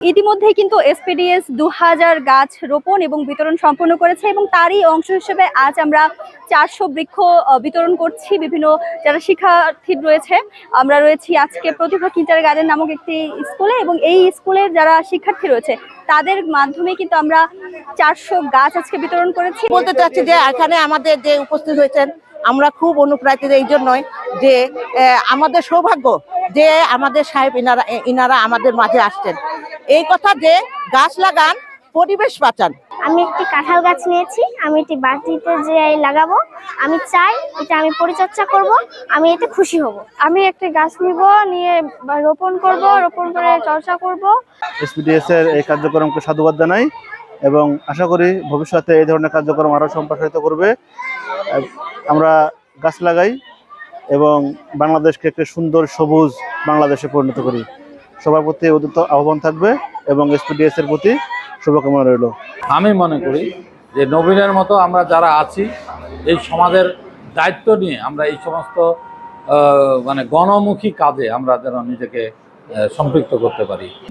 ইতিমধ্যে কিন্তু এসপিডিএস 2000 গাছ রোপণ এবং বিতরণ সম্পন্ন করেছে এবং তারই অংশ হিসেবে আজ আমরা 400 বৃক্ষ বিতরণ করছি বিভিন্ন যারা শিক্ষার্থী রয়েছে। আমরা রয়েছি আজকে প্রতিভা কিন্ডার গার্ডেন নামক একটি স্কুলে এবং এই স্কুলের যারা শিক্ষার্থী রয়েছে তাদের মাধ্যমে কিন্তু আমরা 400 গাছ আজকে বিতরণ করেছি। বলতে চাচ্ছি যে এখানে আমাদের যে উপস্থিত হয়েছেন আমরা খুব অনুপ্রাণিত এই জন্যই যে আমাদের সৌভাগ্য যে আমাদের সাহেব ইনারা আমাদের মাঝে আসছেন। এই কথা যে গাছ লাগান, পরিবেশ বাঁচান। আমি একটি কাঁঠাল গাছ নিয়েছি, আমি এটি বাড়িতে যে লাগাবো। আমি চাই এটা আমি পরিচর্যা করব, আমি এতে খুশি হব। আমি একটি গাছ নিব, নিয়ে রোপণ করব, রোপণ করে চর্চা করব। এসপিডিএস এর এই কার্যক্রমকে সাধুবাদ জানাই এবং আশা করি ভবিষ্যতে এই ধরনের কার্যক্রম আরো সম্প্রসারিত করবে। আমরা গাছ লাগাই এবং বাংলাদেশকে একটি সুন্দর সবুজ বাংলাদেশে পরিণত করি। সবার প্রতি উদ্যত আহ্বান থাকবে এবং এসপিডিএস এর প্রতি শুভকামনা রইল। আমি মনে করি যে নবীনের মতো আমরা যারা আছি এই সমাজের দায়িত্ব নিয়ে আমরা এই সমস্ত গণমুখী কাজে আমরা যেন নিজেকে সম্পৃক্ত করতে পারি।